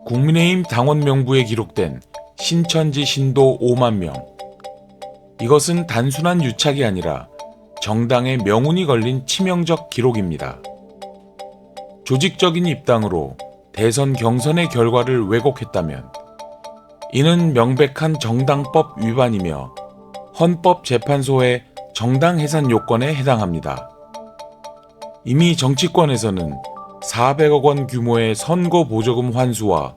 국민의힘 당원 명부에 기록된 신천지 신도 5만 명. 이것은 단순한 유착이 아니라 정당의 명운이 걸린 치명적 기록입니다. 조직적인 입당으로 대선 경선의 결과를 왜곡했다면 이는 명백한 정당법 위반이며 헌법재판소의 정당 해산 요건에 해당합니다. 이미 정치권에서는 400억 원 규모의 선거 보조금 환수와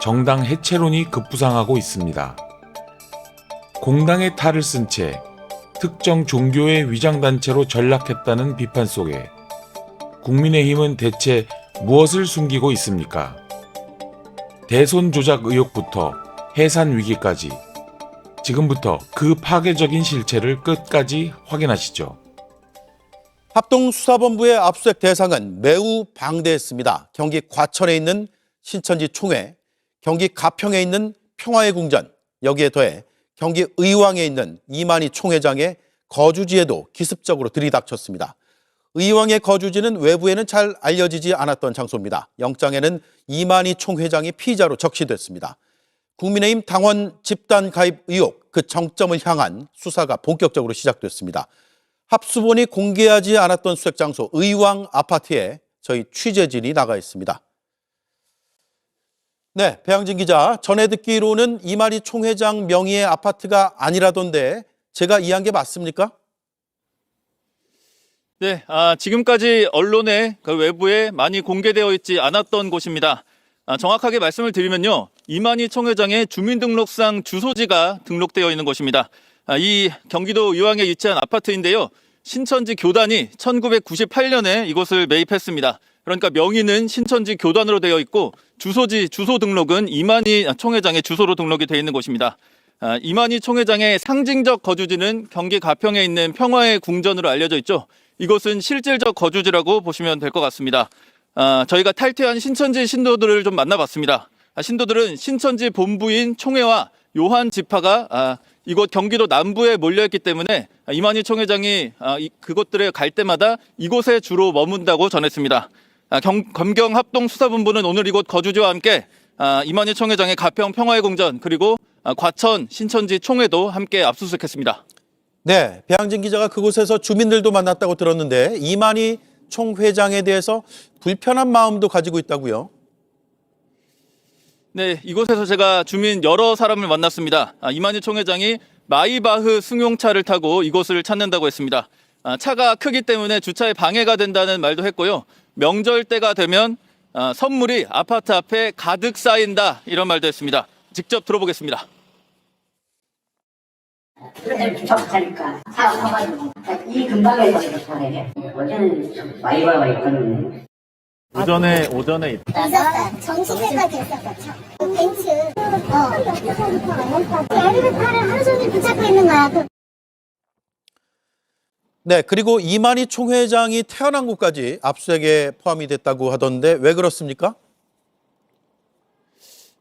정당 해체론이 급부상하고 있습니다. 공당의 탈을 쓴 채 특정 종교의 위장단체로 전락했다는 비판 속에 국민의힘은 대체 무엇을 숨기고 있습니까? 대손 조작 의혹부터 해산 위기까지 지금부터 그 파괴적인 실체를 끝까지 확인하시죠. 합동수사본부의 압수수색 대상은 매우 방대했습니다. 경기 과천에 있는 신천지 총회, 경기 가평에 있는 평화의 궁전, 여기에 더해 경기 의왕에 있는 이만희 총회장의 거주지에도 기습적으로 들이닥쳤습니다. 의왕의 거주지는 외부에는 잘 알려지지 않았던 장소입니다. 영장에는 이만희 총회장이 피의자로 적시됐습니다. 국민의힘 당원 집단 가입 의혹, 그 정점을 향한 수사가 본격적으로 시작됐습니다. 합수본이 공개하지 않았던 수색 장소 의왕 아파트에 저희 취재진이 나가 있습니다. 네, 배양진 기자, 전해 듣기로는 이만희 총회장 명의의 아파트가 아니라던데 제가 이해한 게 맞습니까? 네, 지금까지 언론에 그 외부에 많이 공개되어 있지 않았던 곳입니다. 정확하게 말씀을 드리면요, 이만희 총회장의 주민등록상 주소지가 등록되어 있는 곳입니다. 이 경기도 의왕에 위치한 아파트인데요, 신천지 교단이 1998년에 이곳을 매입했습니다. 그러니까 명의는 신천지 교단으로 되어 있고 주소 등록은 이만희 총회장의 주소로 등록이 되어 있는 곳입니다. 이만희 총회장의 상징적 거주지는 경기 가평에 있는 평화의 궁전으로 알려져 있죠. 이곳은 실질적 거주지라고 보시면 될 것 같습니다. 저희가 탈퇴한 신천지 신도들을 좀 만나봤습니다. 신도들은 신천지 본부인 총회와 요한 지파가 이곳 경기도 남부에 몰려있기 때문에 이만희 총회장이 그곳들에 갈 때마다 이곳에 주로 머문다고 전했습니다. 검경합동수사본부는 오늘 이곳 거주지와 함께 이만희 총회장의 가평 평화의 궁전 그리고 과천 신천지 총회도 함께 압수수색했습니다. 네, 배양진 기자가 그곳에서 주민들도 만났다고 들었는데 이만희 총회장에 대해서 불편한 마음도 가지고 있다고요? 네, 이곳에서 제가 주민 여러 사람을 만났습니다. 이만희 총회장이 마이바흐 승용차를 타고 이곳을 찾는다고 했습니다. 차가 크기 때문에 주차에 방해가 된다는 말도 했고요. 명절 때가 되면 선물이 아파트 앞에 가득 쌓인다 이런 말도 했습니다. 직접 들어보겠습니다. 그런데 주차하니까 차가 타가지고 이 근방에서 주차하네. 어제는 마이바흐가 있거든요. 오전에 있었어요. 점심때까지 있었어. 벤츠. 엘리베이터를 하루 종일 붙잡고 있는 거야. 네, 그리고 이만희 총회장이 태어난 곳까지 압수수색에 포함이 됐다고 하던데 왜 그렇습니까?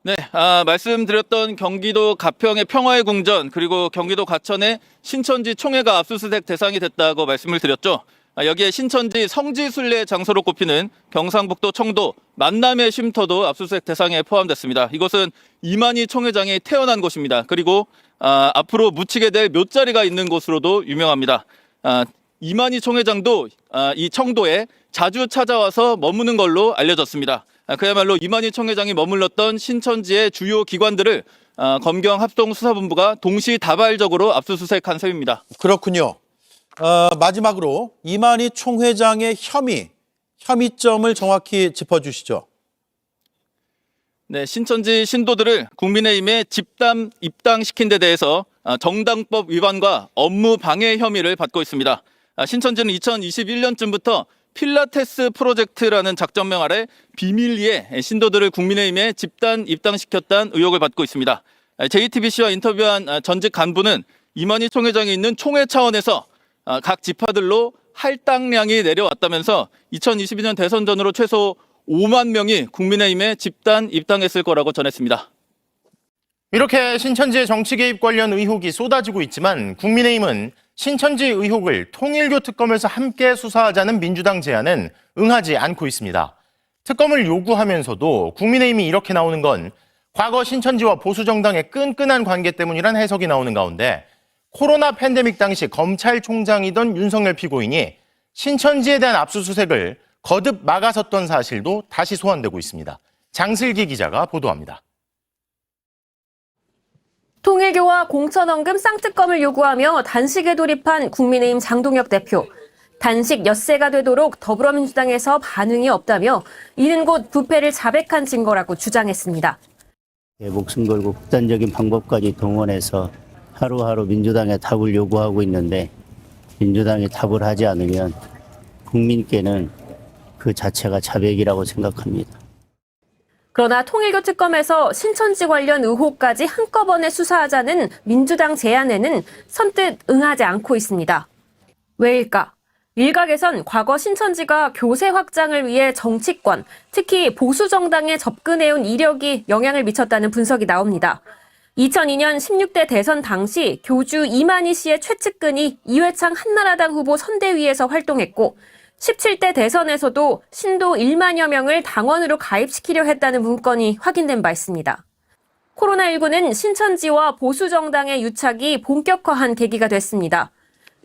네, 말씀드렸던 경기도 가평의 평화의 궁전 그리고 경기도 과천의 신천지 총회가 압수수색 대상이 됐다고 말씀을 드렸죠. 여기에 신천지 성지순례 장소로 꼽히는 경상북도 청도 만남의 쉼터도 압수수색 대상에 포함됐습니다. 이곳은 이만희 총회장이 태어난 곳입니다. 그리고 앞으로 묻히게 될 묘자리가 있는 곳으로도 유명합니다. 이만희 총회장도 이 청도에 자주 찾아와서 머무는 걸로 알려졌습니다. 그야말로 이만희 총회장이 머물렀던 신천지의 주요 기관들을 검경합동수사본부가 동시다발적으로 압수수색한 셈입니다. 그렇군요. 마지막으로 이만희 총회장의 혐의점을 정확히 짚어주시죠. 네, 신천지 신도들을 국민의힘에 집단 입당시킨 데 대해서 정당법 위반과 업무 방해 혐의를 받고 있습니다. 신천지는 2021년쯤부터 필라테스 프로젝트라는 작전명 아래 비밀리에 신도들을 국민의힘에 집단 입당시켰다는 의혹을 받고 있습니다. JTBC와 인터뷰한 전직 간부는 이만희 총회장이 있는 총회 차원에서 각 지파들로 할당량이 내려왔다면서 2022년 대선 전으로 최소 5만 명이 국민의힘에 집단 입당했을 거라고 전했습니다. 이렇게 신천지의 정치 개입 관련 의혹이 쏟아지고 있지만 국민의힘은 신천지 의혹을 통일교 특검에서 함께 수사하자는 민주당 제안은 응하지 않고 있습니다. 특검을 요구하면서도 국민의힘이 이렇게 나오는 건 과거 신천지와 보수정당의 끈끈한 관계 때문이란 해석이 나오는 가운데 코로나 팬데믹 당시 검찰총장이던 윤석열 피고인이 신천지에 대한 압수수색을 거듭 막아섰던 사실도 다시 소환되고 있습니다. 장슬기 기자가 보도합니다. 통일교와 공천원금 쌍특검을 요구하며 단식에 돌입한 국민의힘 장동혁 대표. 단식 엿새가 되도록 더불어민주당에서 반응이 없다며 이는 곧 부패를 자백한 증거라고 주장했습니다. 목숨 걸고 극단적인 방법까지 동원해서 하루하루 민주당에 답을 요구하고 있는데 민주당이 답을 하지 않으면 국민께는 그 자체가 자백이라고 생각합니다. 그러나 통일교 특검에서 신천지 관련 의혹까지 한꺼번에 수사하자는 민주당 제안에는 선뜻 응하지 않고 있습니다. 왜일까? 일각에선 과거 신천지가 교세 확장을 위해 정치권, 특히 보수 정당에 접근해온 이력이 영향을 미쳤다는 분석이 나옵니다. 2002년 16대 대선 당시 교주 이만희 씨의 최측근이 이회창 한나라당 후보 선대위에서 활동했고 17대 대선에서도 신도 1만여 명을 당원으로 가입시키려 했다는 문건이 확인된 바 있습니다. 코로나19는 신천지와 보수 정당의 유착이 본격화한 계기가 됐습니다.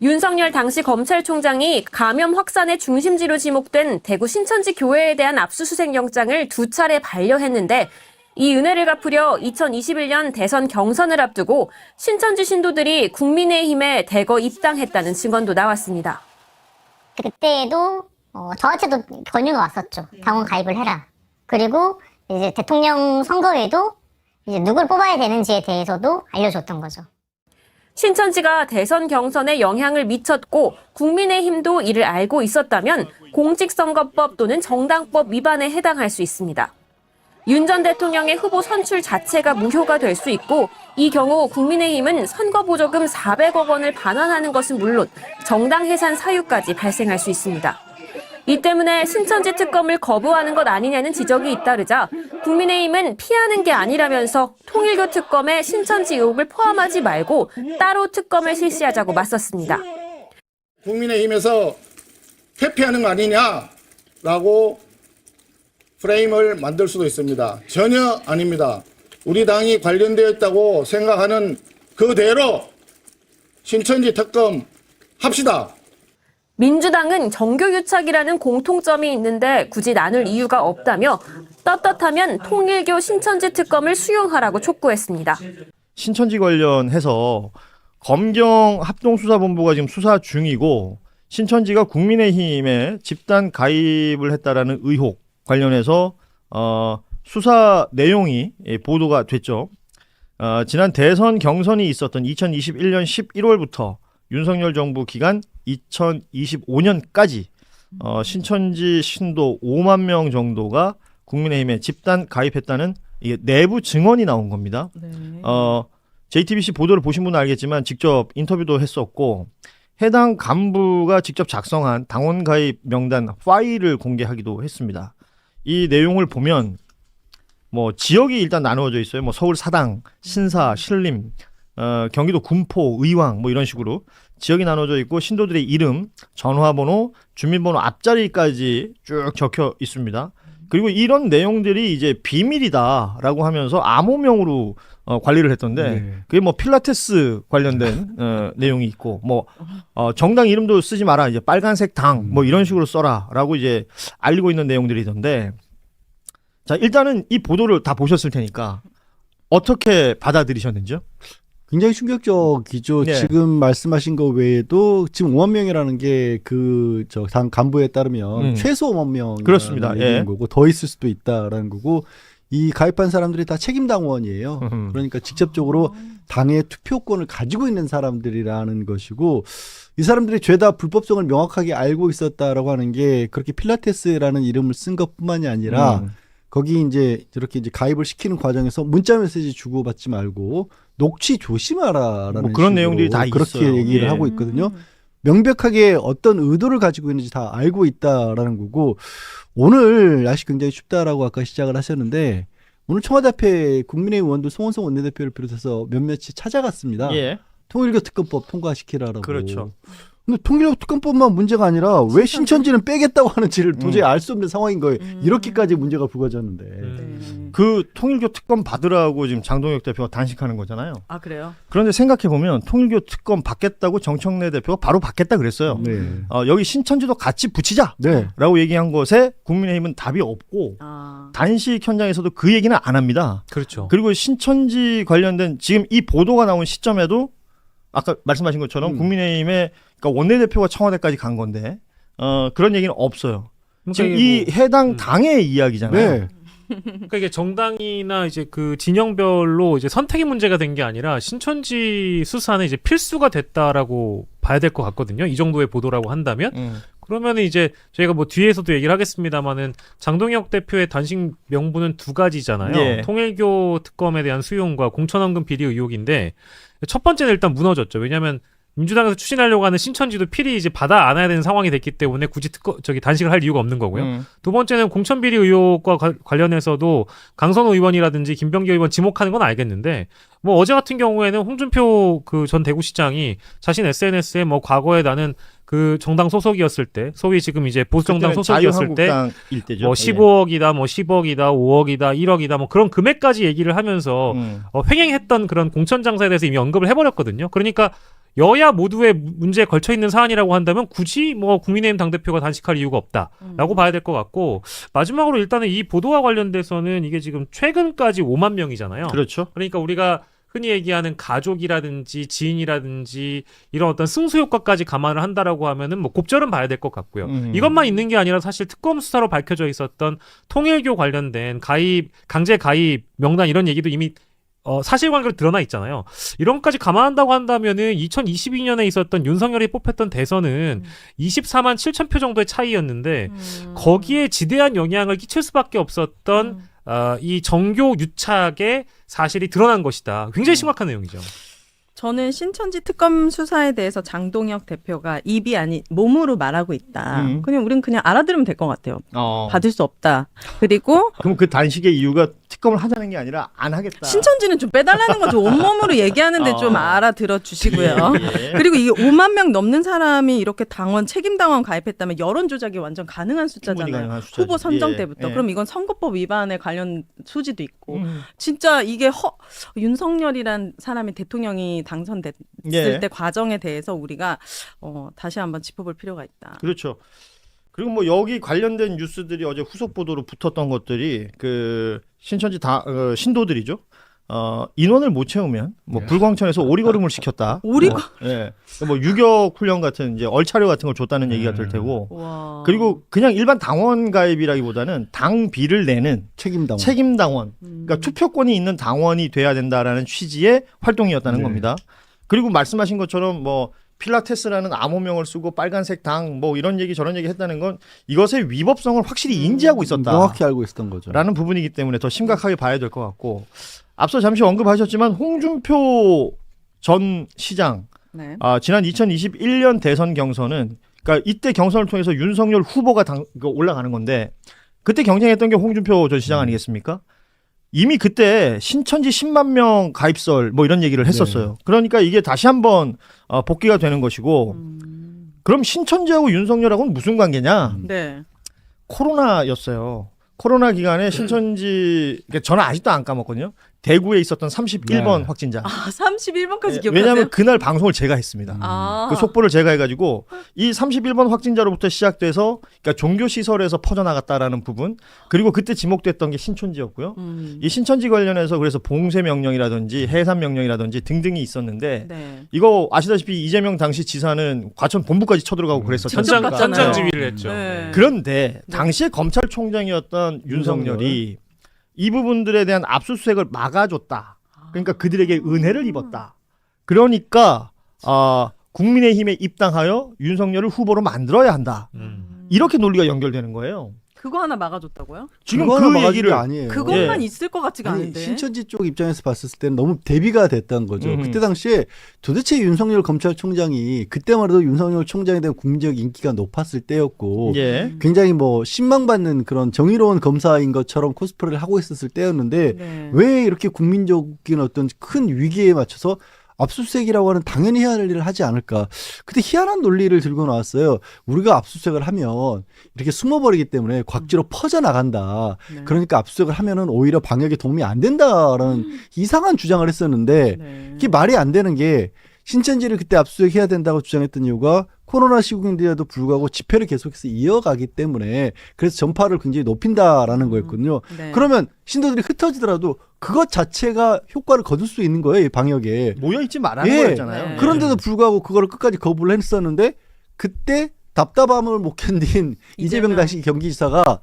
윤석열 당시 검찰총장이 감염 확산의 중심지로 지목된 대구 신천지 교회에 대한 압수수색 영장을 2차례 반려했는데 이 은혜를 갚으려 2021년 대선 경선을 앞두고 신천지 신도들이 국민의힘에 대거 입당했다는 증언도 나왔습니다. 그때도 저한테도 권유가 왔었죠. 당원 가입을 해라. 그리고 이제 대통령 선거에도 이제 누굴 뽑아야 되는지에 대해서도 알려줬던 거죠. 신천지가 대선 경선에 영향을 미쳤고 국민의힘도 이를 알고 있었다면 공직선거법 또는 정당법 위반에 해당할 수 있습니다. 윤 전 대통령의 후보 선출 자체가 무효가 될 수 있고 이 경우 국민의힘은 선거보조금 400억 원을 반환하는 것은 물론 정당 해산 사유까지 발생할 수 있습니다. 이 때문에 신천지 특검을 거부하는 것 아니냐는 지적이 잇따르자 국민의힘은 피하는 게 아니라면서 통일교 특검에 신천지 의혹을 포함하지 말고 따로 특검을 실시하자고 맞섰습니다. 국민의힘에서 회피하는 거 아니냐라고 프레임을 만들 수도 있습니다. 전혀 아닙니다. 우리 당이 관련되어 있다고 생각하는 그대로 신천지 특검 합시다. 민주당은 정교 유착이라는 공통점이 있는데 굳이 나눌 이유가 없다며 떳떳하면 통일교 신천지 특검을 수용하라고 촉구했습니다. 신천지 관련해서 검경 합동수사본부가 지금 수사 중이고 신천지가 국민의힘에 집단 가입을 했다라는 의혹 관련해서 수사 내용이 보도가 됐죠. 지난 대선 경선이 있었던 2021년 11월부터 윤석열 정부 기간 2025년까지 신천지 신도 5만 명 정도가 국민의힘에 집단 가입했다는 이게 내부 증언이 나온 겁니다. 네. JTBC 보도를 보신 분은 알겠지만 직접 인터뷰도 했었고 해당 간부가 직접 작성한 당원 가입 명단 파일을 공개하기도 했습니다. 이 내용을 보면 뭐 지역이 일단 나누어져 있어요. 뭐 서울 사당, 신사, 신림, 경기도 군포, 의왕 뭐 이런 식으로 지역이 나눠져 있고 신도들의 이름, 전화번호, 주민번호 앞자리까지 쭉 적혀 있습니다. 그리고 이런 내용들이 이제 비밀이다라고 하면서 암호명으로 관리를 했던데 그게 뭐 필라테스 관련된 내용이 있고 뭐 정당 이름도 쓰지 마라 이제 빨간색 당 뭐 이런 식으로 써라라고 이제 알리고 있는 내용들이던데 자 일단은 이 보도를 다 보셨을 테니까 어떻게 받아들이셨는지요? 굉장히 충격적이죠. 네. 지금 말씀하신 거 외에도 지금 5만 명이라는 게 당 간부에 따르면 최소 5만 명 그렇습니다. 얘기하는 거고 더 있을 수도 있다라는 거고 이 가입한 사람들이 다 책임 당원이에요. 그러니까 직접적으로 당의 투표권을 가지고 있는 사람들이라는 것이고 이 사람들이 죄다 불법성을 명확하게 알고 있었다라고 하는 게 그렇게 필라테스라는 이름을 쓴 것뿐만이 아니라 거기 이제 저렇게 이제 가입을 시키는 과정에서 문자 메시지 주고받지 말고 녹취 조심하라라는 뭐 그런 식으로 내용들이 다 그렇게 있어요. 얘기를 예. 하고 있거든요. 명백하게 어떤 의도를 가지고 있는지 다 알고 있다라는 거고 오늘 날씨 굉장히 춥다라고 아까 시작을 하셨는데 오늘 청와대 앞에 국민의힘 의원들 송원석 원내대표를 비롯해서 몇몇이 찾아갔습니다. 예. 통일교 특검법 통과시키라라고. 그렇죠. 근데 통일교 특검법만 문제가 아니라 왜 신천지는 빼겠다고 하는지를 도저히 알 수 없는 상황인 거예요. 이렇게까지 문제가 불거졌는데. 그 통일교 특검 받으라고 지금 장동혁 대표가 단식하는 거잖아요. 아 그래요? 그런데 생각해 보면 통일교 특검 받겠다고 정청래 대표가 바로 받겠다 그랬어요. 네. 여기 신천지도 같이 붙이자라고 네. 얘기한 것에 국민의힘은 답이 없고 단식 현장에서도 그 얘기는 안 합니다. 그렇죠. 그리고 신천지 관련된 지금 이 보도가 나온 시점에도 아까 말씀하신 것처럼 국민의힘의 그러니까 원내대표가 청와대까지 간 건데 그런 얘기는 없어요. 지금 이 해당 당의 이야기잖아요. 네. 그러니까 이게 정당이나 이제 그 진영별로 이제 선택이 문제가 된 게 아니라 신천지 수사는 이제 필수가 됐다라고 봐야 될 것 같거든요. 이 정도의 보도라고 한다면. 그러면은 이제 저희가 뭐 뒤에서도 얘기를 하겠습니다만은 장동혁 대표의 단식 명분은 두 가지잖아요. 예. 통일교 특검에 대한 수용과 공천원금 비리 의혹인데 첫 번째는 일단 무너졌죠. 왜냐하면 민주당에서 추진하려고 하는 신천지도 필히 이제 받아 안아야 되는 상황이 됐기 때문에 굳이 단식을 할 이유가 없는 거고요. 두 번째는 공천 비리 의혹과 관련해서도 강선호 의원이라든지 김병기 의원 지목하는 건 알겠는데 뭐 어제 같은 경우에는 홍준표 그 전 대구시장이 자신 SNS에 뭐 과거에 나는 그 정당 소속이었을 때 소위 지금 이제 보수정당 소속이었을 때 뭐 15억이다 뭐 10억이다 5억이다 1억이다 뭐 그런 금액까지 얘기를 하면서 횡행했던 그런 공천 장사에 대해서 이미 언급을 해버렸거든요. 그러니까 여야 모두의 문제에 걸쳐 있는 사안이라고 한다면 굳이 뭐 국민의힘 당대표가 단식할 이유가 없다라고 봐야 될 것 같고 마지막으로 일단은 이 보도와 관련돼서는 이게 지금 최근까지 5만 명이잖아요. 그렇죠. 그러니까 우리가 흔히 얘기하는 가족이라든지 지인이라든지 이런 어떤 승수 효과까지 감안을 한다라고 하면은 뭐 곱절은 봐야 될 것 같고요. 이것만 있는 게 아니라 사실 특검 수사로 밝혀져 있었던 통일교 관련된 강제 가입 명단 이런 얘기도 이미 사실관계로 드러나 있잖아요. 이런 것까지 감안한다고 한다면은 2022년에 있었던 윤석열이 뽑혔던 대선은 24만 7천 표 정도의 차이였는데 거기에 지대한 영향을 끼칠 수밖에 없었던 이 정교 유착의 사실이 드러난 것이다. 굉장히 심각한 내용이죠. 저는 신천지 특검 수사에 대해서 장동혁 대표가 입이 아닌 몸으로 말하고 있다. 그냥 우린 그냥 알아들으면 될 것 같아요. 받을 수 없다. 그리고 그럼 그 단식의 이유가 특검을 하자는 게 아니라 안 하겠다. 신천지는 좀 빼달라는 거죠. 온몸으로 얘기하는데 좀 알아들어 주시고요. 예. 그리고 이게 5만 명 넘는 사람이 이렇게 당원 책임당원 가입했다면 여론 조작이 완전 가능한 숫자잖아요. 가능한 숫자죠. 후보 선정 예. 때부터. 예. 그럼 이건 선거법 위반에 관련 소지도 있고. 진짜 이게 윤석열이란 사람이 대통령이 당선됐을 예. 때 과정에 대해서 우리가 다시 한번 짚어볼 필요가 있다. 그렇죠. 그리고 뭐 여기 관련된 뉴스들이 어제 후속 보도로 붙었던 것들이 그 신천지 신도들이죠. 인원을 못 채우면 뭐 불광천에서 오리걸음을 시켰다. 오리걸. 예. 뭐 유격 훈련 같은 이제 얼차려 같은 걸 줬다는 얘기가 될 테고. 와. 그리고 그냥 일반 당원 가입이라기보다는 당비를 내는 책임당원. 그러니까 투표권이 있는 당원이 돼야 된다라는 취지의 활동이었다는 겁니다. 그리고 말씀하신 것처럼 뭐 필라테스라는 암호명을 쓰고 빨간색 당 뭐 이런 얘기 저런 얘기 했다는 건 이것의 위법성을 확실히 인지하고 있었다. 명확히 알고 있었던 거죠. 라는 부분이기 때문에 더 심각하게 봐야 될 것 같고 앞서 잠시 언급하셨지만 홍준표 전 시장 네. 지난 2021년 대선 경선은 그러니까 이때 경선을 통해서 윤석열 후보가 올라가는 건데 그때 경쟁했던 게 홍준표 전 시장 아니겠습니까? 이미 그때 신천지 10만 명 가입설 뭐 이런 얘기를 했었어요. 그러니까 이게 다시 한번 복귀가 되는 것이고 그럼 신천지하고 윤석열하고는 무슨 관계냐? 네. 코로나였어요. 코로나 기간에 신천지 그러니까 저는 아직도 안 까먹거든요. 대구에 있었던 31번 확진자. 31번까지 기억하세요? 왜냐하면 그날 방송을 제가 했습니다. 그 속보를 제가 해가지고 이 31번 확진자로부터 시작돼서 그러니까 종교 시설에서 퍼져나갔다라는 부분 그리고 그때 지목됐던 게 신천지였고요. 이 신천지 관련해서 그래서 봉쇄 명령이라든지 해산 명령이라든지 등등이 있었는데 이거 아시다시피 이재명 당시 지사는 과천 본부까지 쳐들어가고 그랬었죠. 현장지휘를 했죠. 네. 그런데 당시에 검찰총장이었던 윤석열이 이 부분들에 대한 압수수색을 막아줬다. 그러니까 그들에게 은혜를 입었다. 그러니까 국민의힘에 입당하여 윤석열을 후보로 만들어야 한다. 이렇게 논리가 연결되는 거예요. 그거 하나 막아줬다고요? 지금 그 얘기를 아니에요. 그것만 있을 것 같지가 않은데. 신천지 쪽 입장에서 봤을 때는 너무 대비가 됐던 거죠. 그때 당시에 도대체 윤석열 검찰총장이 그때만 해도 윤석열 총장에 대한 국민적 인기가 높았을 때였고 굉장히 뭐 신망받는 그런 정의로운 검사인 것처럼 코스프레를 하고 있었을 때였는데 왜 이렇게 국민적인 어떤 큰 위기에 맞춰서 압수수색이라고 하는 당연히 해야 할 일을 하지 않을까. 근데 희한한 논리를 들고 나왔어요. 우리가 압수수색을 하면 이렇게 숨어버리기 때문에 곽지로 퍼져나간다. 네. 그러니까 압수수색을 하면은 오히려 방역에 도움이 안 된다라는 이상한 주장을 했었는데 네. 이게 말이 안 되는 게 신천지를 그때 압수수색해야 된다고 주장했던 이유가 코로나 시국인데도 불구하고 집회를 계속해서 이어가기 때문에 그래서 전파를 굉장히 높인다라는 거였거든요. 네. 그러면 신도들이 흩어지더라도 그것 자체가 효과를 거둘 수 있는 거예요, 이 방역에. 모여있지 말라는 예. 거였잖아요. 네. 그런데도 불구하고 그거를 끝까지 거부를 했었는데 그때 답답함을 못 견딘 이재명 당시 경기지사가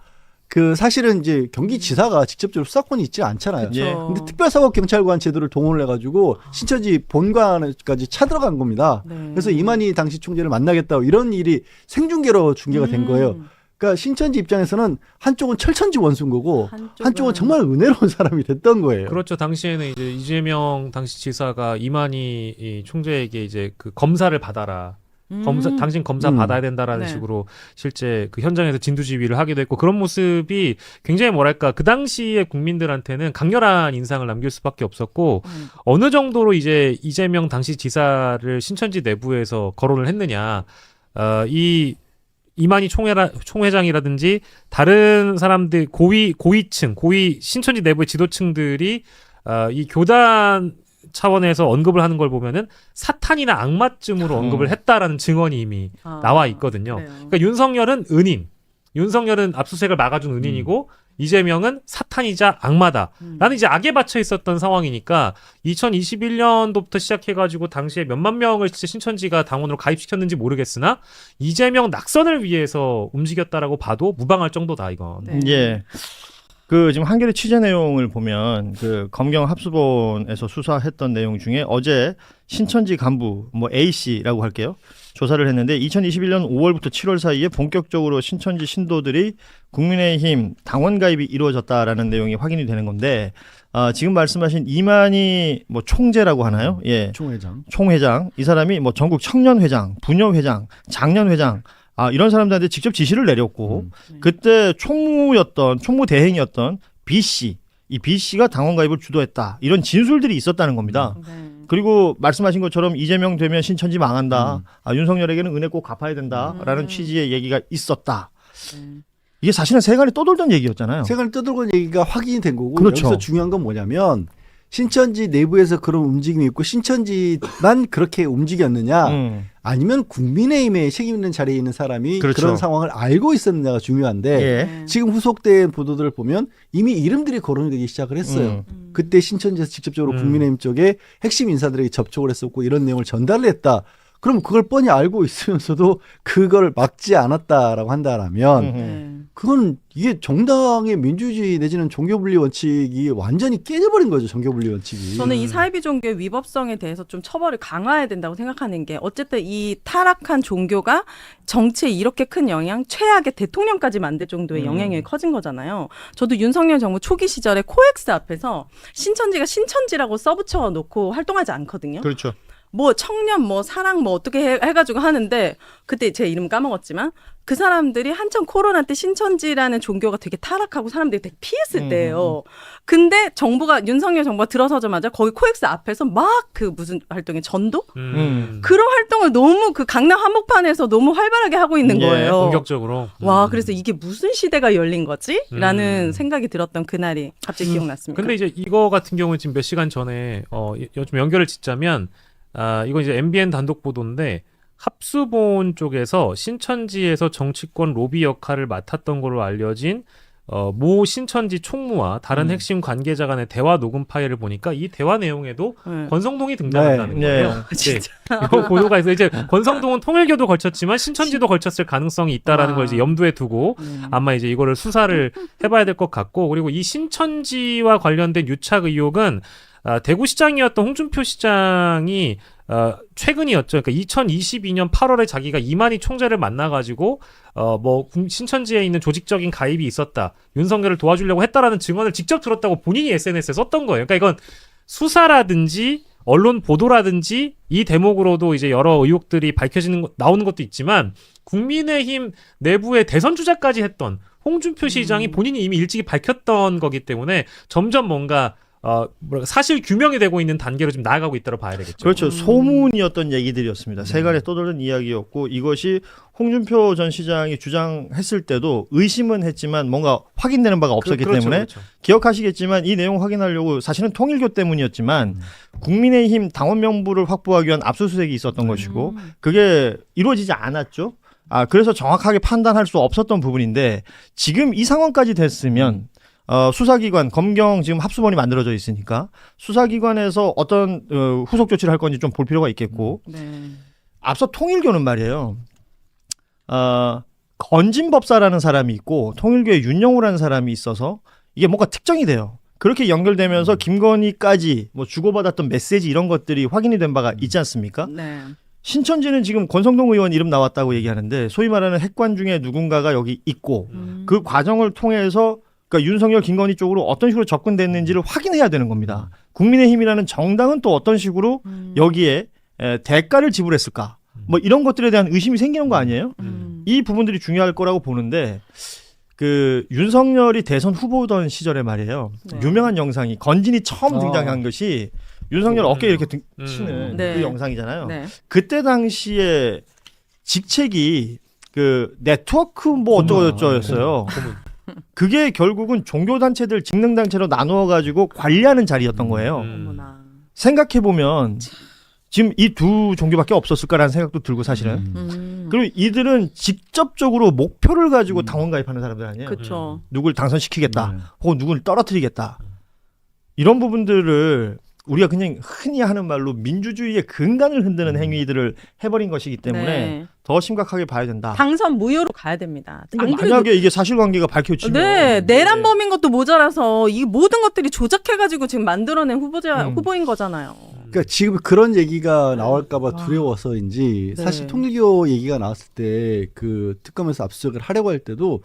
그 사실은 이제 경기지사가 직접적으로 수사권이 있지 않잖아요. 예. 근데 특별사법경찰관 제도를 동원을 해가지고 신천지 본관까지 차들어간 겁니다. 네. 그래서 이만희 당시 총재를 만나겠다고 이런 일이 생중계로 중계가 된 거예요. 그러니까 신천지 입장에서는 한쪽은 철천지 원수인 거고 한쪽은 정말 은혜로운 사람이 됐던 거예요. 그렇죠. 당시에는 이제 이재명 당시 지사가 이만희 이 총재에게 이제 그 검사를 받아라. 당신 검사 받아야 된다라는 네. 식으로 실제 그 현장에서 진두지휘를 하기도 했고 그런 모습이 굉장히 뭐랄까 그 당시의 국민들한테는 강렬한 인상을 남길 수밖에 없었고 어느 정도로 이제 이재명 당시 지사를 신천지 내부에서 거론을 했느냐 이 이만희 총회장이라든지 다른 사람들 고위층 신천지 내부의 지도층들이 이 교단 차원에서 언급을 하는 걸 보면은 사탄이나 악마쯤으로 언급을 했다라는 증언이 이미 나와 있거든요. 그래요. 그러니까 윤석열은 압수수색을 막아준 은인이고 이재명은 사탄이자 악마다. 라는 이제 악에 받쳐 있었던 상황이니까 2021년도부터 시작해가지고 당시에 몇만 명을 진짜 신천지가 당원으로 가입시켰는지 모르겠으나 이재명 낙선을 위해서 움직였다라고 봐도 무방할 정도다 이건. 네. 예. 그 지금 한겨레 취재 내용을 보면 그 검경 합수본에서 수사했던 내용 중에 어제 신천지 간부 뭐 A 씨라고 할게요. 조사를 했는데 2021년 5월부터 7월 사이에 본격적으로 신천지 신도들이 국민의힘 당원 가입이 이루어졌다라는 내용이 확인이 되는 건데 지금 말씀하신 이만희 뭐 총재라고 하나요? 예. 총회장. 이 사람이 뭐 전국 청년회장, 부녀회장, 장년회장 이런 사람들한테 직접 지시를 내렸고 그때 총무 대행이었던 B 씨, 이 B 씨가 당원 가입을 주도했다. 이런 진술들이 있었다는 겁니다. 그리고 말씀하신 것처럼 이재명 되면 신천지 망한다. 윤석열에게는 은혜 꼭 갚아야 된다라는 취지의 얘기가 있었다. 이게 사실은 세간에 떠돌던 얘기였잖아요. 세간에 떠돌던 얘기가 확인이 된 거고 그렇죠. 여기서 중요한 건 뭐냐면 신천지 내부에서 그런 움직임이 있고 신천지만 그렇게 움직였느냐 아니면 국민의힘에 책임 있는 자리에 있는 사람이 그렇죠. 그런 상황을 알고 있었느냐가 중요한데 예. 지금 후속된 보도들을 보면 이미 이름들이 거론이 되기 시작을 했어요. 그때 신천지에서 직접적으로 국민의힘 쪽에 핵심 인사들에게 접촉을 했었고 이런 내용을 전달을 했다. 그럼 그걸 뻔히 알고 있으면서도 그걸 막지 않았다라고 한다라면 그건 이게 정당의 민주주의 내지는 종교분리 원칙이 완전히 깨져버린 거죠. 종교분리 원칙이. 저는 이 사이비 종교의 위법성에 대해서 좀 처벌을 강화해야 된다고 생각하는 게 어쨌든 이 타락한 종교가 정치에 이렇게 큰 영향, 최악의 대통령까지 만들 정도의 영향력이 커진 거잖아요. 저도 윤석열 정부 초기 시절에 코엑스 앞에서 신천지가 신천지라고 써붙여 놓고 활동하지 않거든요. 그렇죠. 뭐 청년 뭐 사랑 뭐 어떻게 해가지고 하는데 그때 제 이름 까먹었지만 그 사람들이 한참 코로나 때 신천지라는 종교가 되게 타락하고 사람들이 되게 피했을 때예요. 근데 정부가 윤석열 정부가 들어서자마자 거기 코엑스 앞에서 막 그 무슨 활동이 전도 그런 활동을 너무 그 강남 한복판에서 너무 활발하게 하고 있는 거예요. 공격적으로. 와 그래서 이게 무슨 시대가 열린 거지? 라는 생각이 들었던 그날이 갑자기 기억났습니다. 근데 이제 이거 같은 경우는 지금 몇 시간 전에 좀 연결을 짓자면 이건 이제 MBN 단독 보도인데 합수본 쪽에서 신천지에서 정치권 로비 역할을 맡았던 걸로 알려진 모 신천지 총무와 다른 핵심 관계자 간의 대화 녹음 파일을 보니까 이 대화 내용에도 권성동이 등장한다는 거예요. 진짜. 이거 보도가 있어요. 이제 권성동은 통일교도 걸쳤지만 신천지도 걸쳤을 가능성이 있다라는 걸 이제 염두에 두고 아마 이제 이거를 수사를 해봐야 될 것 같고 그리고 이 신천지와 관련된 유착 의혹은 대구시장이었던 홍준표 시장이 최근이었죠. 그러니까 2022년 8월에 자기가 이만희 총재를 만나가지고 뭐 신천지에 있는 조직적인 가입이 있었다. 윤석열을 도와주려고 했다라는 증언을 직접 들었다고 본인이 SNS에 썼던 거예요. 그러니까 이건 수사라든지 언론 보도라든지 이 대목으로도 이제 여러 의혹들이 나오는 것도 있지만 국민의힘 내부의 대선 주자까지 했던 홍준표 시장이 본인이 이미 일찍이 밝혔던 거기 때문에 점점 뭔가 사실 규명이 되고 있는 단계로 좀 나아가고 있다고 봐야 되겠죠. 그렇죠. 소문이었던 얘기들이었습니다. 세간에 떠돌던 이야기였고 이것이 홍준표 전 시장이 주장했을 때도 의심은 했지만 뭔가 확인되는 바가 없었기 때문에 기억하시겠지만 이 내용 확인하려고 사실은 통일교 때문이었지만 국민의힘 당원 명부를 확보하기 위한 압수수색이 있었던 것이고 그게 이루어지지 않았죠. 그래서 정확하게 판단할 수 없었던 부분인데 지금 이 상황까지 됐으면 수사기관, 검경 지금 합수본이 만들어져 있으니까 수사기관에서 어떤 후속 조치를 할 건지 좀 볼 필요가 있겠고 앞서 통일교는 말이에요. 건진법사라는 사람이 있고 통일교의 윤영호라는 사람이 있어서 이게 뭔가 특정이 돼요. 그렇게 연결되면서 김건희까지 뭐 주고받았던 메시지 이런 것들이 확인이 된 바가 있지 않습니까? 네. 신천지는 지금 권성동 의원 이름 나왔다고 얘기하는데 소위 말하는 핵관 중에 누군가가 여기 있고 그 과정을 통해서 그러니까 윤석열, 김건희 쪽으로 어떤 식으로 접근됐는지를 확인해야 되는 겁니다. 국민의힘이라는 정당은 또 어떤 식으로 여기에 대가를 지불했을까? 뭐 이런 것들에 대한 의심이 생기는 거 아니에요? 이 부분들이 중요할 거라고 보는데 그 윤석열이 대선 후보던 시절에 말이에요. 유명한 영상이 건진이 처음 등장한 것이 윤석열 어깨에 이렇게 치는 그 영상이잖아요. 그때 당시에 직책이 그 네트워크 뭐 어쩌고저쩌였어요. 그게 결국은 종교단체들 직능단체로 나누어가지고 관리하는 자리였던 거예요. 생각해보면 지금 이 두 종교밖에 없었을까라는 생각도 들고 사실은. 그리고 이들은 직접적으로 목표를 가지고 당원 가입하는 사람들 아니에요. 그렇죠. 누굴 당선시키겠다. 혹은 누굴 떨어뜨리겠다. 이런 부분들을 우리가 그냥 흔히 하는 말로 민주주의의 근간을 흔드는 행위들을 해버린 것이기 때문에 더 심각하게 봐야 된다. 당선 무효로 가야 됩니다. 만약에 이게 사실관계가 밝혀지면 내란범인 것도 모자라서 이 모든 것들이 조작해가지고 지금 만들어낸 후보인 거잖아요. 그러니까 지금 그런 얘기가 나올까봐 두려워서인지 사실 통일교 얘기가 나왔을 때 그 특검에서 압수수색을 하려고 할 때도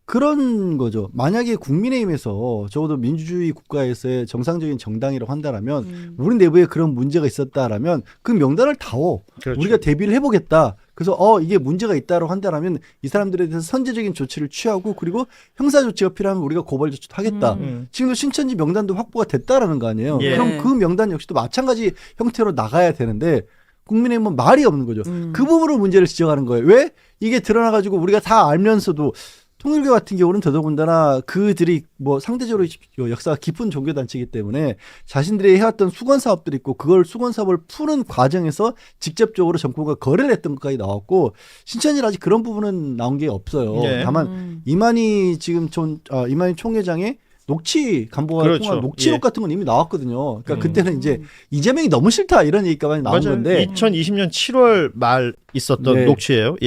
그런 거죠. 만약에 국민의힘에서 적어도 민주주의 국가에서의 정상적인 정당이라고 한다라면 우리 내부에 그런 문제가 있었다라면 그 명단을 다워. 우리가 대비를 해보겠다. 그래서 이게 문제가 있다고 한다라면 이 사람들에 대해서 선제적인 조치를 취하고 그리고 형사 조치가 필요하면 우리가 고발 조치도 하겠다. 지금도 신천지 명단도 확보가 됐다라는 거 아니에요. 그럼 그 명단 역시도 마찬가지 형태로 나가야 되는데 국민의힘은 말이 없는 거죠. 그 부분으로 문제를 지적하는 거예요. 왜? 이게 드러나가지고 우리가 다 알면서도 통일교 같은 경우는 더더군다나 그들이 뭐 상대적으로 역사가 깊은 종교단체이기 때문에 자신들이 해왔던 수건 사업들이 있고 그걸 수건 사업을 푸는 과정에서 직접적으로 정권과 거래를 했던 것까지 나왔고 신천지는 아직 그런 부분은 나온 게 없어요. 다만 이만희 총회장의 녹취 간부와 통한 녹취록 같은 건 이미 나왔거든요. 그러니까 그때는 이제 이재명이 너무 싫다 이런 얘기까지 나온 건데 2020년 7월 말 있었던 녹취예요.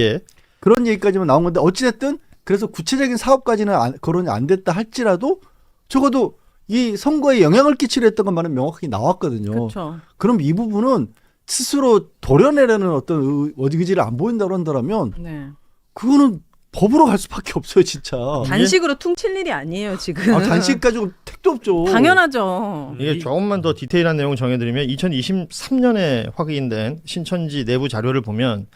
그런 얘기까지만 나온 건데 어찌됐든 그래서 구체적인 사업까지는 거론이 안 됐다 할지라도 적어도 이 선거에 영향을 끼치려 했던 것만은 명확하게 나왔거든요. 그럼 이 부분은 스스로 도려내려는 어떤 의지를 안 보인다고 한다면 그거는 법으로 갈 수밖에 없어요, 진짜. 단식으로 퉁칠 일이 아니에요, 지금. 단식 가지고 택도 없죠. 당연하죠. 이게 조금만 더 디테일한 내용 정해드리면 2023년에 확인된 신천지 내부 자료를 보면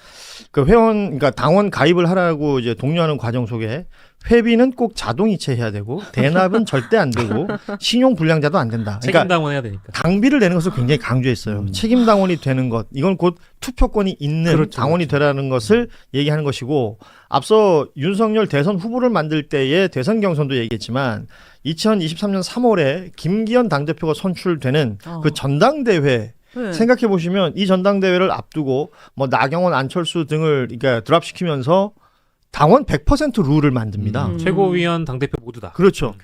그 회원, 그러니까 당원 가입을 하라고 이제 독려하는 과정 속에 회비는 꼭 자동이체해야 되고 대납은 절대 안 되고 신용 불량자도 안 된다. 책임 당원해야 되니까. 당비를 내는 것을 굉장히 강조했어요. 책임 당원이 되는 것, 이건 곧 투표권이 있는 당원이 되라는 것을 얘기하는 것이고 앞서 윤석열 대선 후보를 만들 때의 대선 경선도 얘기했지만 2023년 3월에 김기현 당대표가 선출되는 그 전당대회 생각해 보시면 이 전당대회를 앞두고 뭐 나경원, 안철수 등을 그러니까 드랍시키면서 당원 100% 룰을 만듭니다. 최고위원 당대표 모두 다. 그렇죠.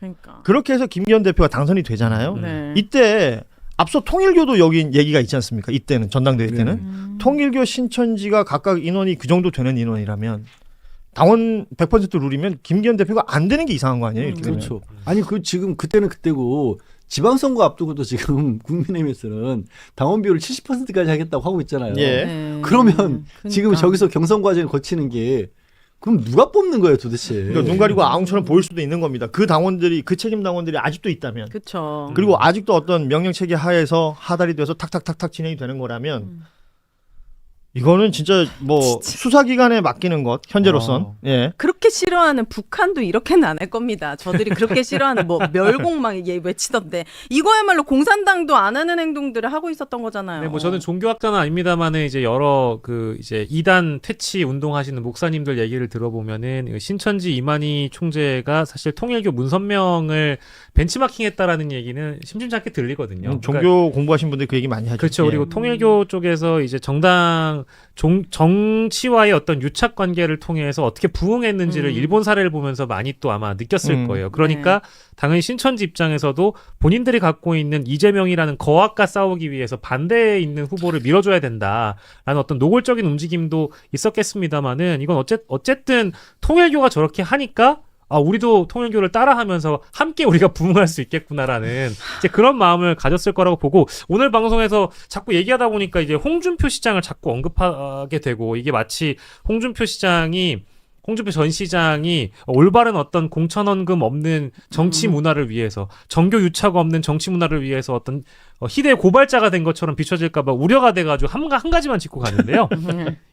그렇게 해서 김기현 대표가 당선이 되잖아요. 이때 앞서 통일교도 여기 얘기가 있지 않습니까? 이때는 전당대회 때는 통일교 신천지가 각각 인원이 그 정도 되는 인원이라면 당원 100% 룰이면 김기현 대표가 안 되는 게 이상한 거 아니에요? 이렇게 그렇죠. 아니 그 지금 그때는 그때고 지방선거 앞두고도 지금 국민의힘에서는 당원 비율을 70%까지 하겠다고 하고 있잖아요. 그러면 지금 저기서 경선 과정을 거치는 게 그럼 누가 뽑는 거예요, 도대체? 그러니까 눈 가리고 아웅처럼 보일 수도 있는 겁니다. 그 당원들이 그 책임 당원들이 아직도 있다면. 그렇죠. 그리고 아직도 어떤 명령 체계 하에서 하달이 돼서 탁탁탁탁 진행이 되는 거라면 이거는 진짜 뭐 수사기관에 맡기는 것 현재로선 예. 그렇게 싫어하는 북한도 이렇게는 안 할 겁니다. 저들이 그렇게 싫어하는 뭐 멸공막 얘 외치던데 이거야말로 공산당도 안 하는 행동들을 하고 있었던 거잖아요. 네, 뭐 저는 종교학자는 아닙니다만은 이제 여러 그 이제 이단 퇴치 운동하시는 목사님들 얘기를 들어보면은 신천지 이만희 총재가 사실 통일교 문선명을 벤치마킹했다라는 얘기는 심심치 않게 들리거든요. 종교 그러니까, 공부하신 분들이 그 얘기 많이 하죠. 그렇죠. 예. 그리고 통일교 쪽에서 이제 정치와의 어떤 유착 관계를 통해서 어떻게 부응했는지를 일본 사례를 보면서 많이 또 아마 느꼈을 거예요. 그러니까 당연히 신천지 입장에서도 본인들이 갖고 있는 이재명이라는 거악과 싸우기 위해서 반대에 있는 후보를 밀어줘야 된다라는 어떤 노골적인 움직임도 있었겠습니다만은 이건 어쨌든 통일교가 저렇게 하니까 우리도 통일교를 따라하면서 함께 우리가 부응할 수 있겠구나라는 이제 그런 마음을 가졌을 거라고 보고 오늘 방송에서 자꾸 얘기하다 보니까 이제 홍준표 시장을 자꾸 언급하게 되고 이게 마치 홍준표 전 시장이 올바른 어떤 공천원금 없는 정치 문화를 위해서 정교 유착 없는 정치 문화를 위해서 어떤 희대의 고발자가 된 것처럼 비춰질까 봐 우려가 돼가지고 한 가지만 짚고 가는데요.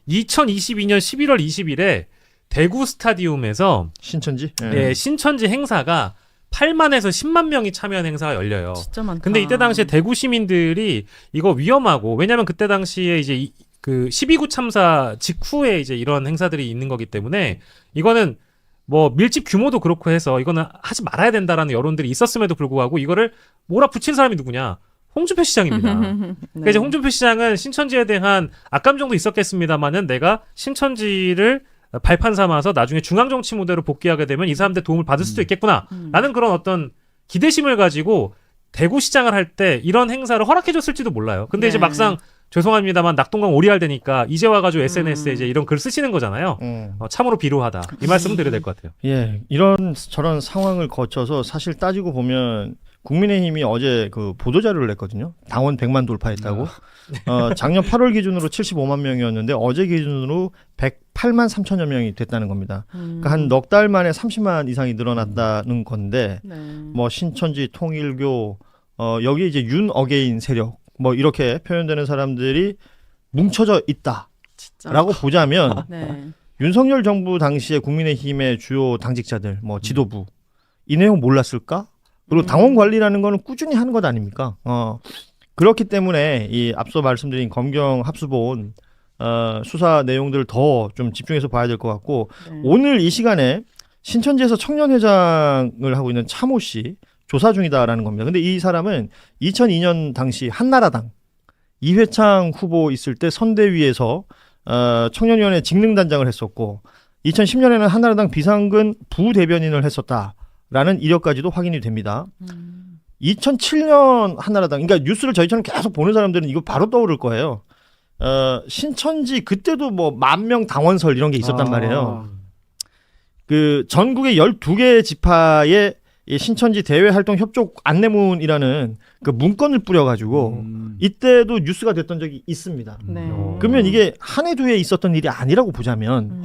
2022년 11월 20일에 대구 스타디움에서 신천지? 네, 신천지 행사가 8만에서 10만 명이 참여한 행사가 열려요. 진짜 많다. 근데 이때 당시에 대구 시민들이 이거 위험하고 왜냐면 그때 당시에 이제 그 12구 참사 직후에 이제 이런 행사들이 있는 거기 때문에 이거는 뭐 밀집 규모도 그렇고 해서 이거는 하지 말아야 된다라는 여론들이 있었음에도 불구하고 이거를 몰아붙인 사람이 누구냐? 홍준표 시장입니다. 그러니까 이제 홍준표 시장은 신천지에 대한 악감정도 있었겠습니다만은 내가 신천지를 발판 삼아서 나중에 중앙정치 무대로 복귀하게 되면 이 사람들 도움을 받을 수도 있겠구나 라는 그런 어떤 기대심을 가지고 대구시장을 할 때 이런 행사를 허락해줬을지도 몰라요. 근데 이제 막상 죄송합니다만 낙동강 오리알 되니까 이제 와가지고 SNS에 이제 이런 글 쓰시는 거잖아요. 참으로 비루하다. 이 말씀을 드려야 될 것 같아요. 예, 이런 저런 상황을 거쳐서 사실 따지고 보면 국민의힘이 어제 그 보도자료를 냈거든요. 당원 100만 돌파했다고. 작년 8월 기준으로 75만 명이었는데 어제 기준으로 108만 3천여 명이 됐다는 겁니다. 그러니까 한 넉 달 만에 30만 이상이 늘어났다는 건데 뭐 신천지, 통일교, 여기 이제 윤 어게인 세력 뭐 이렇게 표현되는 사람들이 뭉쳐져 있다라고 보자면 윤석열 정부 당시에 국민의힘의 주요 당직자들, 뭐 지도부 이 내용 몰랐을까? 그리고 당원 관리라는 거는 꾸준히 하는 것 아닙니까? 그렇기 때문에 이 앞서 말씀드린 검경 합수본 수사 내용들을 더 좀 집중해서 봐야 될 것 같고 오늘 이 시간에 신천지에서 청년회장을 하고 있는 차모 씨 조사 중이다라는 겁니다. 근데 이 사람은 2002년 당시 한나라당 이회창 후보 있을 때 선대위에서 청년위원회 직능단장을 했었고 2010년에는 한나라당 비상근 부대변인을 했었다라는 이력까지도 확인이 됩니다. 2007년 한나라당, 그러니까 뉴스를 저희처럼 계속 보는 사람들은 이거 바로 떠오를 거예요. 신천지 그때도 뭐 10,000명 당원설 이런 게 있었단 말이에요. 그 전국의 12개 지파에 이 신천지 대외활동 협조 안내문이라는 그 문건을 뿌려가지고 이때도 뉴스가 됐던 적이 있습니다. 그러면 이게 한 해 두 해 있었던 일이 아니라고 보자면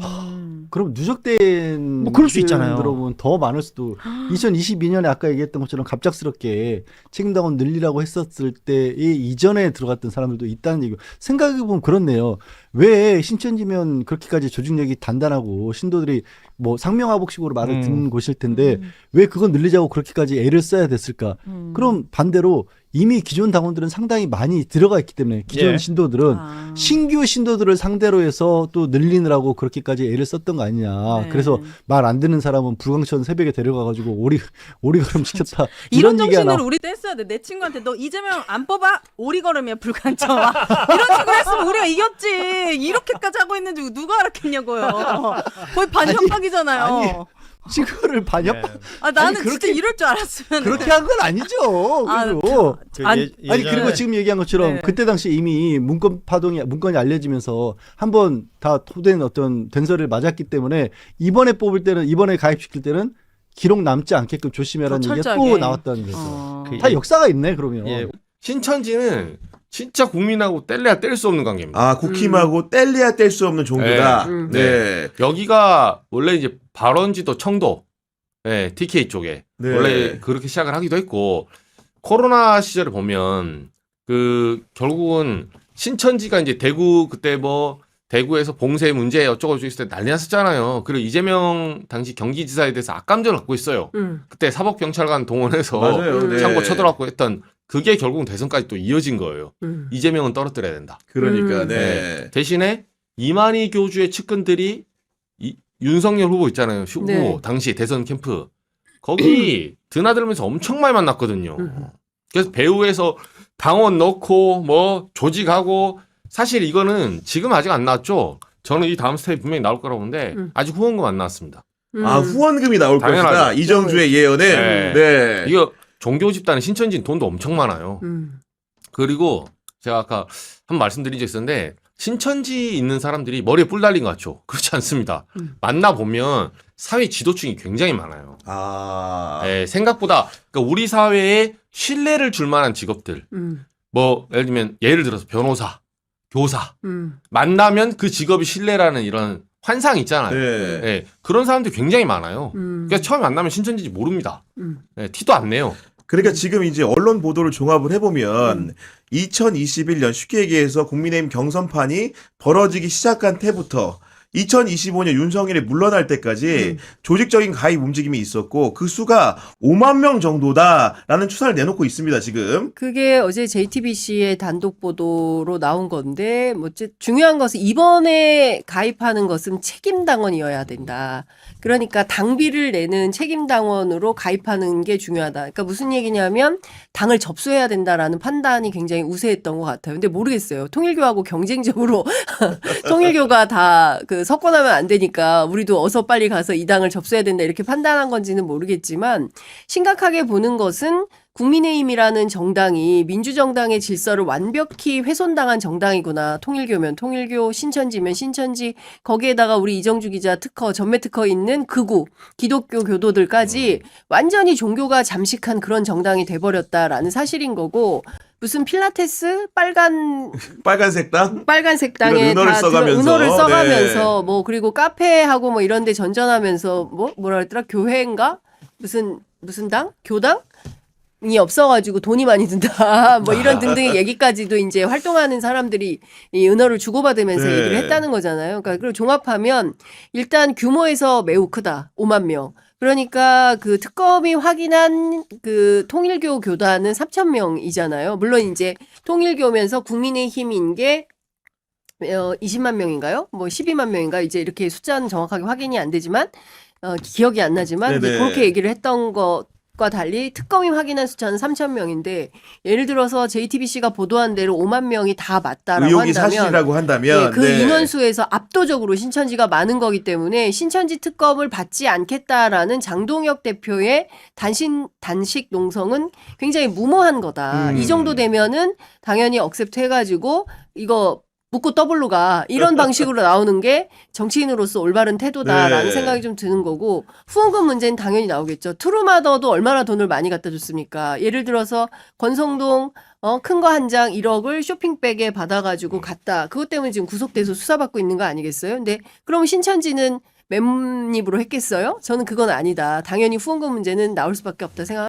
그럼 누적된 뭐 그럴 수 있잖아요. 들어보면 더 많을 수도. 2022년에 아까 얘기했던 것처럼 갑작스럽게 책임당원 늘리라고 했었을 때의 이전에 들어갔던 사람들도 있다는 얘기고 생각해보면 그렇네요. 왜 신천지면 그렇게까지 조직력이 단단하고 신도들이 뭐 상명하복식으로 말을 듣는 곳일 텐데 왜 그건 늘리자고 그렇게까지 애를 써야 됐을까? 그럼 반대로 이미 기존 당원들은 상당히 많이 들어가 있기 때문에 기존 신도들은 신규 신도들을 상대로 해서 또 늘리느라고 그렇게까지 애를 썼던 거 아니냐. 그래서 말 안 듣는 사람은 불광천 새벽에 데려가가지고 오리걸음 시켰다. 이런 얘기가 정신으로 우리도 했어야 돼. 내 친구한테 너 이재명 안 뽑아? 오리걸음이야 불간청. 이런 식으로 했으면 우리가 이겼지. 이렇게까지 하고 있는지 누가 알았겠냐고요. 거의 반협박이잖아요. 아니, 친구를 반협박. 나는 진짜 이럴 줄 알았으면. 그렇게 한 건 아니죠. 그리고 그리고 지금 얘기한 것처럼 그때 당시 이미 문건이 알려지면서 한번 다 토된 어떤 den설을 맞았기 때문에 이번에 가입시킬 때는 기록 남지 않게끔 조심해라는 얘기가 또 나왔다는 거죠. 다 역사가 있네 그러면. 신천지는 진짜 국민하고 뗄래야 뗄 수 없는 관계입니다. 국힘하고 뗄래야 뗄 수 없는 종교다. 네. 여기가 원래 이제 발원지도 청도, TK 쪽에 원래 그렇게 시작을 하기도 했고 코로나 시절을 보면 그 결국은 신천지가 이제 대구 그때 뭐 대구에서 봉쇄 문제 어쩌고 저쩌고 있을 때 난리 났었잖아요. 그리고 이재명 당시 경기지사에 대해서 악감정을 갖고 있어요. 그때 사법경찰관 동원해서 맞아요. 네. 창고 쳐들어갔고 했던 그게 결국 대선까지 또 이어진 거예요. 이재명은 떨어뜨려야 된다. 그러니까 네. 대신에 이만희 교주의 측근들이 윤석열 후보 있잖아요. 후보 네. 당시 대선 캠프 거기 드나들면서 엄청 많이 만났거든요. 그래서 배후에서 당원 넣고 뭐 조직하고 사실 이거는 지금 아직 안 나왔죠. 저는 이 다음 스텝이 분명히 나올 거라고 보는데 아직 후원금 안 나왔습니다. 아 후원금이 나올 당연하죠. 것이다. 이정주의 예언에. 네. 이거 종교 집단은 신천지는 돈도 엄청 많아요. 그리고 제가 아까 한 말씀드린 적 있었는데 신천지 있는 사람들이 머리에 뿔 달린 것 같죠? 그렇지 않습니다. 만나보면 사회 지도층이 굉장히 많아요. 아. 네, 생각보다 그러니까 우리 사회에 신뢰를 줄 만한 직업들. 뭐 예를 들어서 변호사, 교사. 만나면 그 직업이 신뢰라는 이런 환상이 있잖아요. 네. 네, 그런 사람들이 굉장히 많아요. 그러니까 처음에 만나면 신천지인지 모릅니다. 네, 티도 안 내요. 그러니까 지금 이제 언론 보도를 종합을 해보면 2021년 쉽게 얘기해서 국민의힘 경선판이 벌어지기 시작한 때부터 2025년 윤석열이 물러날 때까지 조직적인 가입 움직임이 있었고 그 수가 5만 명 정도다라는 추산을 내놓고 있습니다. 지금. 그게 어제 JTBC의 단독 보도로 나온 건데 뭐 중요한 것은 이번에 가입하는 것은 책임당원이어야 된다. 그러니까 당비를 내는 책임당원으로 가입하는 게 중요하다. 그러니까 무슨 얘기냐면 당을 접수해야 된다라는 판단이 굉장히 우세했던 것 같아요. 근데 모르겠어요. 통일교하고 경쟁적으로 통일교가 다 그 석권하면 안 되니까 우리도 어서 빨리 가서 이 당을 접수해야 된다 이렇게 판단한 건지는 모르겠지만 심각하게 보는 것은 국민의힘이라는 정당이 민주정당의 질서를 완벽히 훼손당한 정당이구나. 통일교면 통일교, 신천지면 신천지, 거기에다가 우리 이정주 기자 특허, 전매 특허 있는 극우, 기독교 교도들까지 완전히 종교가 잠식한 그런 정당이 돼버렸다라는 사실인 거고 무슨 필라테스 빨간색 당? 빨간색 당에 은어를 써가면서. 은어를 써가면서 네. 뭐 그리고 카페하고 뭐 이런 데 전전하면서 뭐라 그랬더라? 교회인가? 무슨 당? 교당? 이 없어가지고 돈이 많이 든다. 뭐 이런 등등의 얘기까지도 이제 활동하는 사람들이 이 은어를 주고받으면서 네. 얘기를 했다는 거잖아요. 그러니까 그걸 종합하면 일단 규모에서 매우 크다. 5만 명. 그러니까 그 특검이 확인한 그 통일교 교단은 3,000명이잖아요. 물론 이제 통일교면서 국민의힘인 게 20만 명인가요? 뭐 12만 명인가? 이제 이렇게 숫자는 정확하게 확인이 안 되지만 기억이 안 나지만 이제 네네. 그렇게 얘기를 했던 것과 달리 특검이 확인한 숫자는 3,000명인데 예를 들어서 JTBC가 보도한 대로 5만 명이 다 맞다라고 의혹이 한다면 사실이라고 한다면 네, 그 인원수에서 압도적으로 신천지가 많은 거기 때문에 신천지 특검을 받지 않겠다라는 장동혁 대표의 단식 농성은 굉장히 무모한 거다. 이 정도 되면은 당연히 억셉트 해가지고 이거 묻고 더블로 가 이런 방식으로 나오는 게 정치인으로서 올바른 태도다라는 네. 생각이 좀 드는 거고 후원금 문제는 당연히 나오겠죠. 트루마더도 얼마나 돈을 많이 갖다 줬습니까? 예를 들어서 권성동 큰 거 한 장 1억을 쇼핑백에 받아가지고 갔다. 그것 때문에 지금 구속돼서 수사받고 있는 거 아니겠어요? 근데 그럼 신천지는 맨입으로 했겠어요? 저는 그건 아니다. 당연히 후원금 문제는 나올 수밖에 없다 생각.